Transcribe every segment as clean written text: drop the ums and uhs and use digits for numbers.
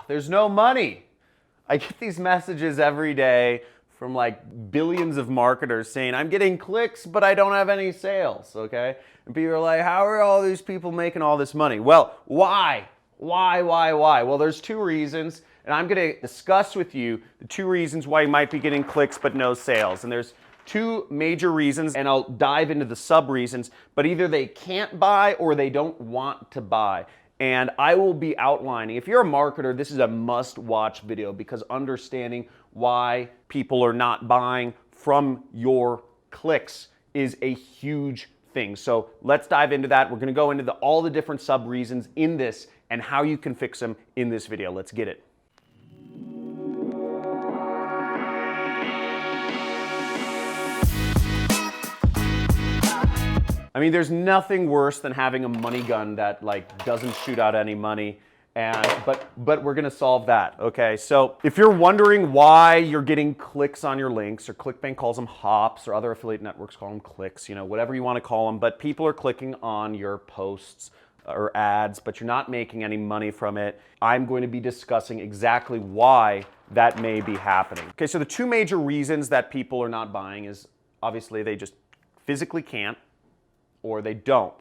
there's no money. I get these messages every day from like billions of marketers saying, I'm getting clicks, but I don't have any sales, okay? And people are like, how are all these people making all this money? Well, why? Why? Well, there's two reasons, and I'm gonna discuss with you the two reasons why you might be getting clicks but no sales. And there's two major reasons, and I'll dive into the sub-reasons, but either they can't buy or they don't want to buy. And I will be outlining, if you're a marketer, this is a must-watch video because understanding why people are not buying from your clicks is a huge thing. So let's dive into that. We're gonna go into all the different sub-reasons in this and how you can fix them in this video. Let's get it. I mean, there's nothing worse than having a money gun that like doesn't shoot out any money, but we're gonna solve that, okay? So if you're wondering why you're getting clicks on your links, or ClickBank calls them hops, or other affiliate networks call them clicks, you know, whatever you wanna call them, but people are clicking on your posts or ads, but you're not making any money from it, I'm going to be discussing exactly why that may be happening. Okay, so the two major reasons that people are not buying is obviously they just physically can't, or they don't.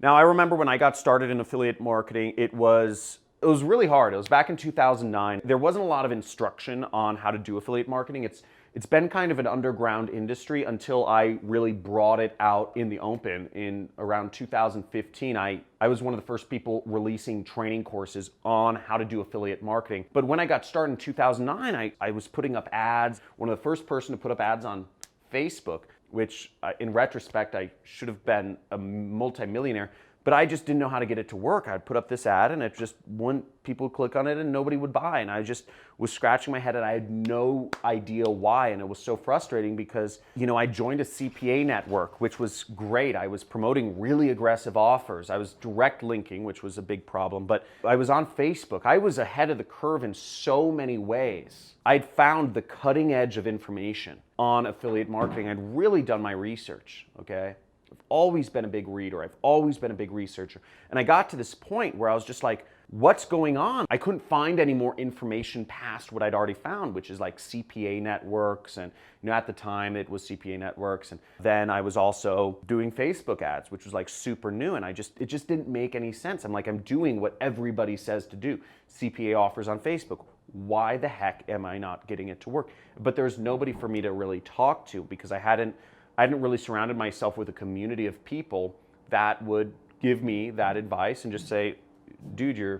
Now, I remember when I got started in affiliate marketing, it was really hard. It was back in 2009. There wasn't a lot of instruction on how to do affiliate marketing. It's been kind of an underground industry until I really brought it out in the open in around 2015. I was one of the first people releasing training courses on how to do affiliate marketing. But when I got started in 2009, I was putting up ads, one of the first person to put up ads on Facebook, which in retrospect, I should have been a multimillionaire, but I just didn't know how to get it to work. I'd put up this ad and it just wouldn't, people would click on it and nobody would buy. And I just was scratching my head and I had no idea why. And it was so frustrating because, you know, I joined a CPA network, which was great. I was promoting really aggressive offers. I was direct linking, which was a big problem, but I was on Facebook. I was ahead of the curve in so many ways. I'd found the cutting edge of information on affiliate marketing. I'd really done my research, okay? I've always been a big reader. I've always been a big researcher. And I got to this point where I was just like, what's going on? I couldn't find any more information past what I'd already found, which is like CPA networks. And you know, at the time it was CPA networks. And then I was also doing Facebook ads, which was like super new. And it just didn't make any sense. I'm like, I'm doing what everybody says to do. CPA offers on Facebook. Why the heck am I not getting it to work? But there's nobody for me to really talk to because I hadn't really surrounded myself with a community of people that would give me that advice and just say, dude, you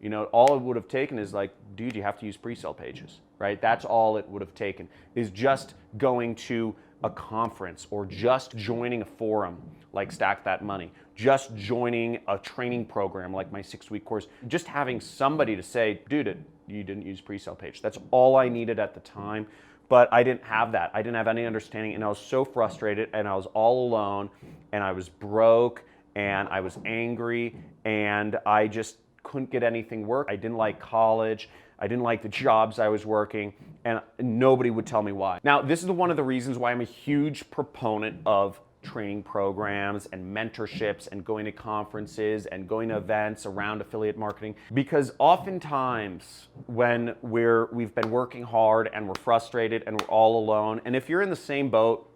know, all it would have taken is like, dude, you have to use pre-sale pages, right? That's all it would have taken, is just going to a conference or just joining a forum like Stack That Money, just joining a training program like my 6-week course, just having somebody to say, dude, you didn't use pre-sale page. That's all I needed at the time. But I didn't have that. I didn't have any understanding, and I was so frustrated, and I was all alone, and I was broke, and I was angry, and I just couldn't get anything work. I didn't like college. I didn't like the jobs I was working, and nobody would tell me why. Now, this is one of the reasons why I'm a huge proponent of training programs and mentorships and going to conferences and going to events around affiliate marketing, because oftentimes when we've been working hard and we're frustrated and we're all alone, and if you're in the same boat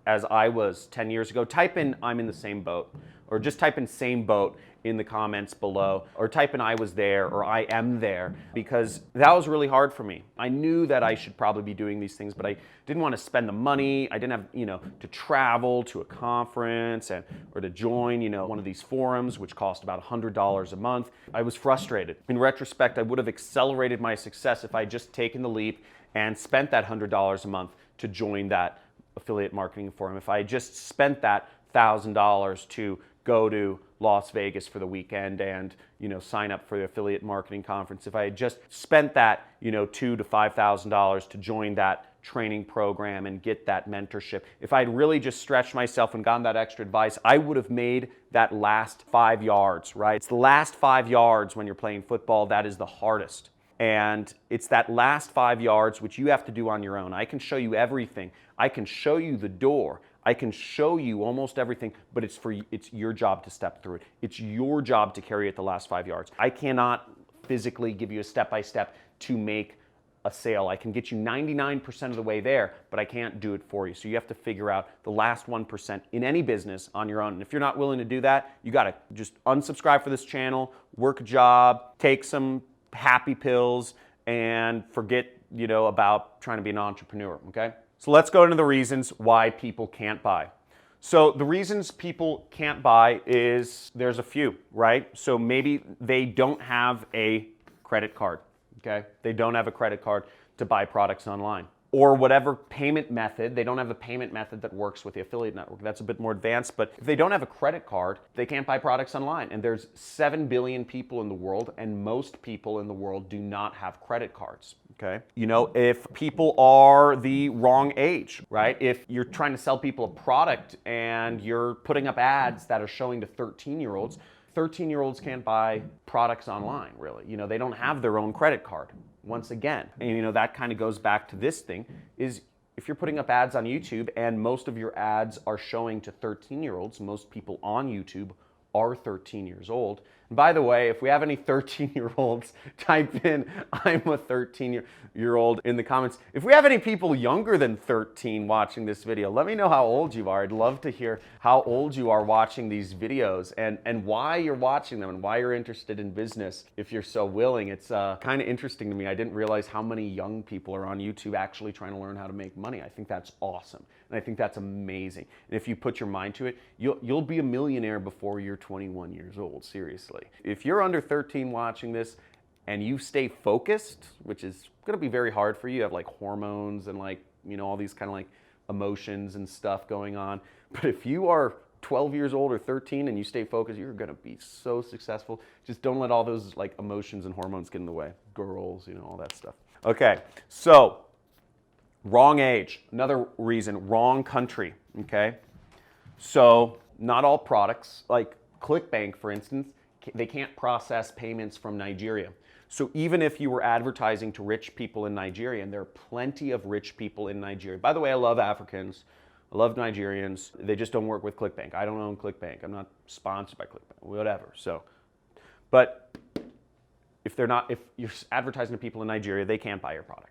as I was 10 years ago, type in I'm in the same boat, or just type in same boat in the comments below, or type in I was there or I am there, because that was really hard for me. I knew that I should probably be doing these things, but I didn't want to spend the money. I didn't have, you know, to travel to a conference or to join, you know, one of these forums, which cost about $100 a month. I was frustrated. In retrospect, I would have accelerated my success if I had just taken the leap and spent that $100 a month to join that affiliate marketing forum. If I had just spent that $1,000 to go to Las Vegas for the weekend and, you know, sign up for the affiliate marketing conference, if I had just spent that, you know, $2,000 to $5,000 to join that training program and get that mentorship, if I'd really just stretched myself and gotten that extra advice, I would have made that last 5 yards, right? It's the last 5 yards when you're playing football that is the hardest. And it's that last 5 yards which you have to do on your own. I can show you everything. I can show you the door. I can show you almost everything, but it's your job to step through it. It's your job to carry it the last 5 yards. I cannot physically give you a step-by-step to make a sale. I can get you 99% of the way there, but I can't do it for you. So you have to figure out the last 1% in any business on your own. And if you're not willing to do that, you got to just unsubscribe for this channel, work a job, take some happy pills, and forget, about trying to be an entrepreneur, okay? So let's go into the reasons why people can't buy. So the reasons people can't buy is there's a few, right? So maybe they don't have a credit card. Okay, they don't have a credit card to buy products online. Or whatever payment method, they don't have a payment method that works with the affiliate network. That's a bit more advanced, but if they don't have a credit card, they can't buy products online. And there's 7 billion people in the world, and most people in the world do not have credit cards, okay? If people are the wrong age, right? If you're trying to sell people a product and you're putting up ads that are showing to 13-year-olds, 13-year-olds can't buy products online, really. They don't have their own credit card, once again. And that kind of goes back to this thing, is if you're putting up ads on YouTube and most of your ads are showing to 13-year-olds, most people on YouTube are 13 years old. And by the way, if we have any 13-year-olds, type in I'm a 13-year-old in the comments. If we have any people younger than 13 watching this video, let me know how old you are. I'd love to hear how old you are watching these videos and why you're watching them and why you're interested in business if you're so willing. It's kind of interesting to me. I didn't realize how many young people are on YouTube actually trying to learn how to make money. I think that's awesome. And I think that's amazing. And if you put your mind to it, you'll be a millionaire before you're 21 years old, seriously. If you're under 13 watching this and you stay focused, which is going to be very hard for you, you have like hormones and all these kind of like emotions and stuff going on. But if you are 12 years old or 13 and you stay focused, you're going to be so successful. Just don't let all those like emotions and hormones get in the way. Girls, all that stuff. Okay, so wrong age. Another reason, wrong country, okay? So not all products, like ClickBank, for instance, they can't process payments from Nigeria. So even if you were advertising to rich people in Nigeria, and there are plenty of rich people in Nigeria. By the way, I love Africans. I love Nigerians. They just don't work with ClickBank. I don't own ClickBank. I'm not sponsored by ClickBank, whatever. So, but if you're advertising to people in Nigeria, they can't buy your product.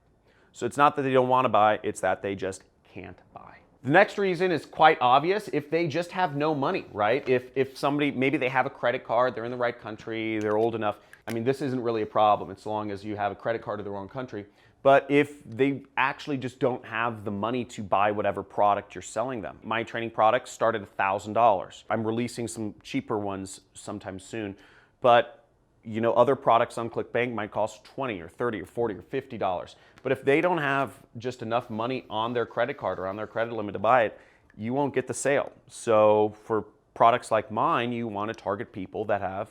So it's not that they don't want to buy, it's that they just can't buy. The next reason is quite obvious. If they just have no money, right? If somebody, maybe they have a credit card, they're in the right country, they're old enough. I mean, this isn't really a problem as long as you have a credit card to the wrong country. But if they actually just don't have the money to buy whatever product you're selling them. My training products start at $1,000. I'm releasing some cheaper ones sometime soon. But other products on ClickBank might cost $20 or $30 or $40 or $50. But if they don't have just enough money on their credit card or on their credit limit to buy it, you won't get the sale. So for products like mine, you want to target people that have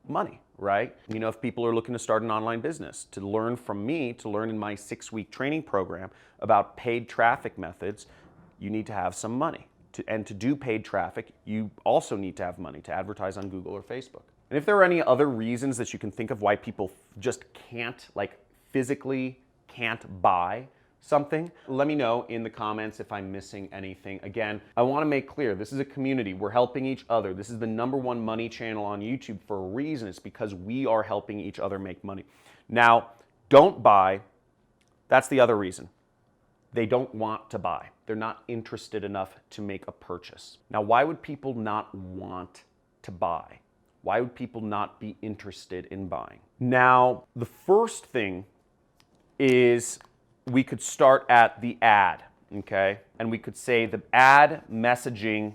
money, right? If people are looking to start an online business, to learn from me, to learn in my 6-week training program about paid traffic methods, you need to have some money. And to do paid traffic, you also need to have money to advertise on Google or Facebook. And if there are any other reasons that you can think of why people just can't, physically can't buy something, let me know in the comments if I'm missing anything. Again, I want to make clear, this is a community. We're helping each other. This is the #1 money channel on YouTube for a reason. It's because we are helping each other make money. Now, don't buy. That's the other reason. They don't want to buy. They're not interested enough to make a purchase. Now, why would people not want to buy? Why would people not be interested in buying? Now, the first thing is we could start at the ad, okay? And we could say the ad messaging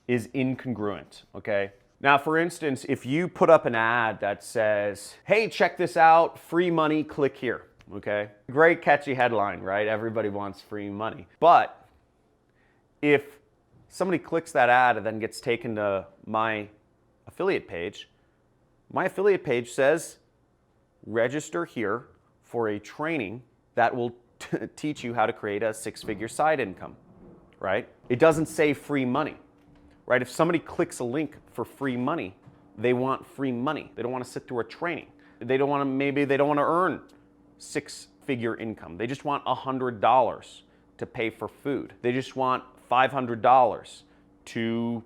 is incongruent, okay? Now, for instance, if you put up an ad that says, hey, check this out, free money, click here, okay? Great catchy headline, right? Everybody wants free money. But if somebody clicks that ad and then gets taken to my affiliate page says, register here for a training that will teach you how to create a 6-figure side income, right? It doesn't say free money, right? If somebody clicks a link for free money, they want free money. They don't want to sit through a training. Maybe they don't want to earn 6-figure income. They just want $100 to pay for food. They just want $500 to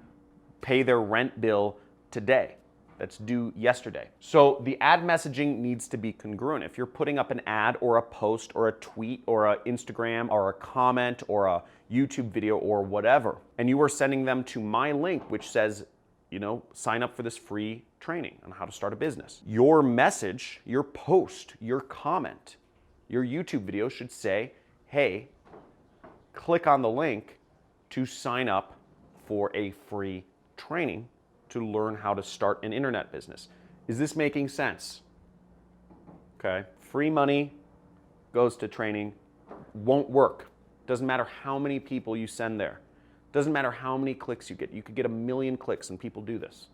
pay their rent bill today. that's due yesterday. So the ad messaging needs to be congruent. If you're putting up an ad or a post or a tweet or an Instagram or a comment or a YouTube video or whatever, and you are sending them to my link, which says, sign up for this free training on how to start a business. Your message, your post, your comment, your YouTube video should say, hey, click on the link to sign up for a free training to learn how to start an internet business. Is this making sense? Okay. Free money goes to training, won't work. Doesn't matter how many people you send there. Doesn't matter how many clicks you get. You could get 1 million clicks, and people do this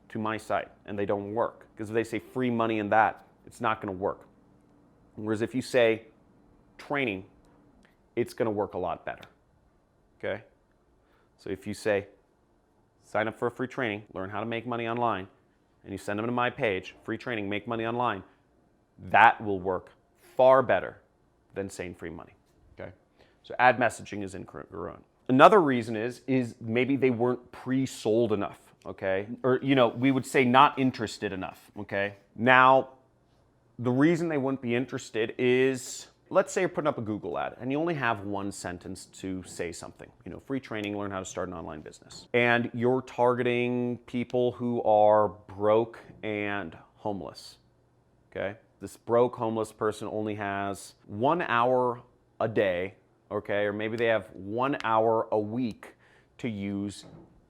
to my site, and they don't work. Because if they say free money and that, it's not going to work. Whereas if you say training, it's going to work a lot better. Okay? So if you say, sign up for a free training, learn how to make money online, and you send them to my page, free training, make money online, that will work far better than saying free money. Okay? So ad messaging is incongruent. Another reason is maybe they weren't pre-sold enough, okay? Or, we would say not interested enough, okay? Now, the reason they wouldn't be interested is, let's say you're putting up a Google ad and you only have one sentence to say something, free training, learn how to start an online business. And you're targeting people who are broke and homeless, okay? This broke homeless person only has 1 hour a day, okay? Or maybe they have 1 hour a week to use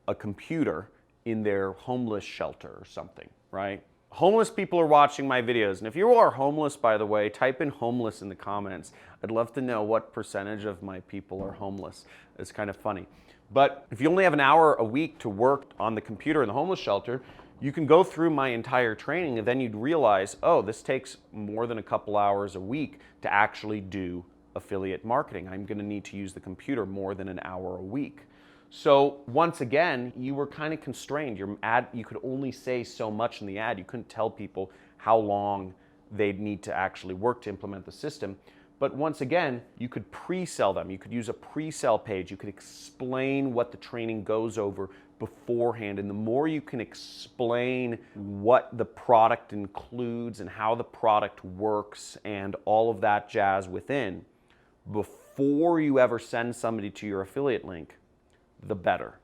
a computer in their homeless shelter or something, right? Homeless people are watching my videos, and if you are homeless, by the way, type in homeless in the comments. I'd love to know what percentage of my people are homeless. It's kind of funny. But if you only have 1 hour a week to work on the computer in the homeless shelter, you can go through my entire training, and then you'd realize, oh, this takes more than a couple hours a week to actually do affiliate marketing. I'm going to need to use the computer more than 1 hour a week. So once again, you were kind of constrained. Your ad, you could only say so much in the ad. You couldn't tell people how long they'd need to actually work to implement the system. But once again, you could pre-sell them. You could use a pre-sell page. You could explain what the training goes over beforehand. And the more you can explain what the product includes and how the product works and all of that jazz within, before you ever send somebody to your affiliate link, the better,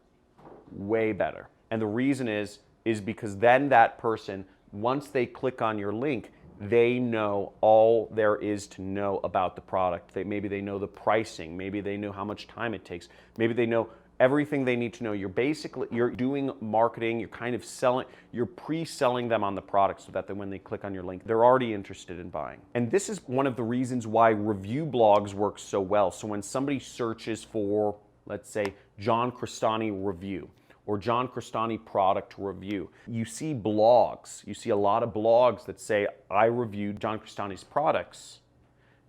way better. And the reason is because then that person, once they click on your link, they know all there is to know about the product. Maybe they know the pricing, maybe they know how much time it takes, maybe they know everything they need to know. You're doing marketing, you're kind of selling, you're pre-selling them on the product so that then when they click on your link, they're already interested in buying. And this is one of the reasons why review blogs work so well. So when somebody searches for, let's say, John Crestani review or John Crestani product review, you see blogs, you see a lot of blogs that say, I reviewed John Crestani's products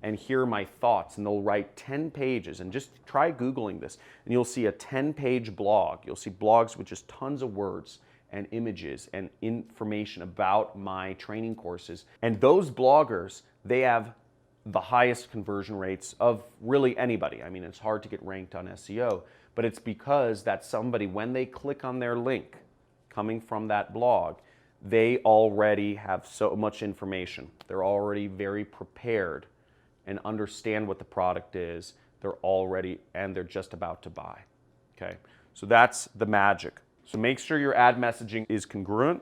and here are my thoughts, and they'll write 10 pages, and just try Googling this, and you'll see a 10-page blog. You'll see blogs with just tons of words and images and information about my training courses. And those bloggers, they have the highest conversion rates of really anybody. I mean, it's hard to get ranked on SEO, but it's because that somebody, when they click on their link coming from that blog, they already have so much information. They're already very prepared and understand what the product is. They're just about to buy, okay? So that's the magic. So make sure your ad messaging is congruent,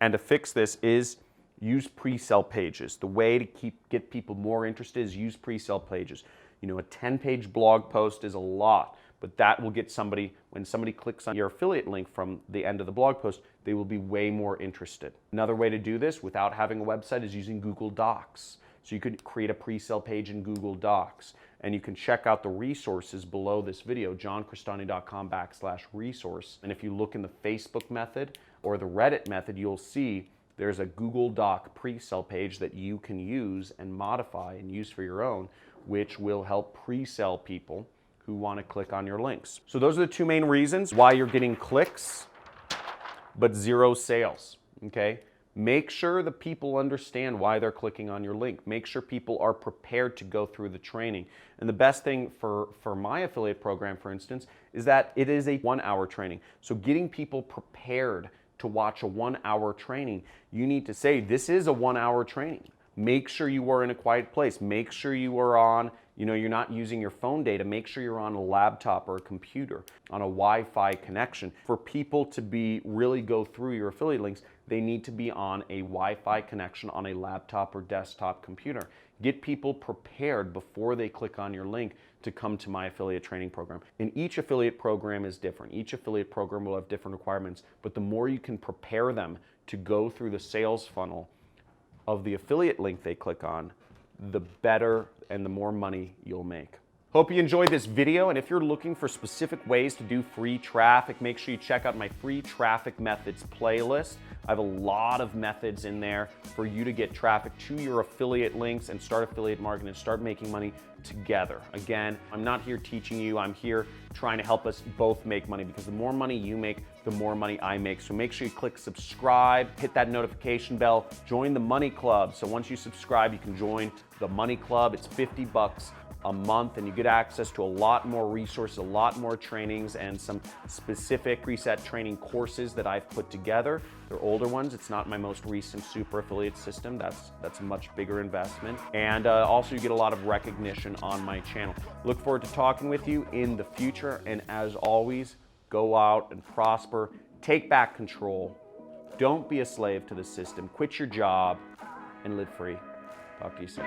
and to fix this is use pre-sell pages. The way to get people more interested is use pre-sell pages. A 10-page blog post is a lot, but that will get somebody, when somebody clicks on your affiliate link from the end of the blog post, they will be way more interested. Another way to do this without having a website is using Google Docs. So you could create a pre-sale page in Google Docs, and you can check out the resources below this video, johncrestani.com/resource. And if you look in the Facebook method or the Reddit method, you'll see there's a Google Doc pre-sale page that you can use and modify and use for your own, which will help pre-sell people who want to click on your links. So those are the two main reasons why you're getting clicks but zero sales, okay? Make sure the people understand why they're clicking on your link. Make sure people are prepared to go through the training. And the best thing for my affiliate program, for instance, is that it is a 1-hour training. So getting people prepared to watch a 1-hour training, you need to say, this is a 1-hour training. Make sure you are in a quiet place. Make sure you are on, you're not using your phone data. Make sure you're on a laptop or a computer, on a Wi-Fi connection. For people to really go through your affiliate links, they need to be on a Wi-Fi connection on a laptop or desktop computer. Get people prepared before they click on your link to come to my affiliate training program. And each affiliate program is different. Each affiliate program will have different requirements, but the more you can prepare them to go through the sales funnel of the affiliate link they click on, the better and the more money you'll make. Hope you enjoyed this video, and if you're looking for specific ways to do free traffic, make sure you check out my free traffic methods playlist. I have a lot of methods in there for you to get traffic to your affiliate links and start affiliate marketing and start making money together. Again, I'm not here teaching you, I'm here trying to help us both make money, because the more money you make, the more money I make. So make sure you click subscribe, hit that notification bell, join the Money Club. So once you subscribe, you can join the Money Club. It's $50 a month, and you get access to a lot more resources, a lot more trainings, and some specific preset training courses that I've put together. They're older ones. It's not my most recent super affiliate system. That's a much bigger investment. And also you get a lot of recognition on my channel. Look forward to talking with you in the future. And as always, go out and prosper. Take back control. Don't be a slave to the system. Quit your job and live free. Talk to you soon.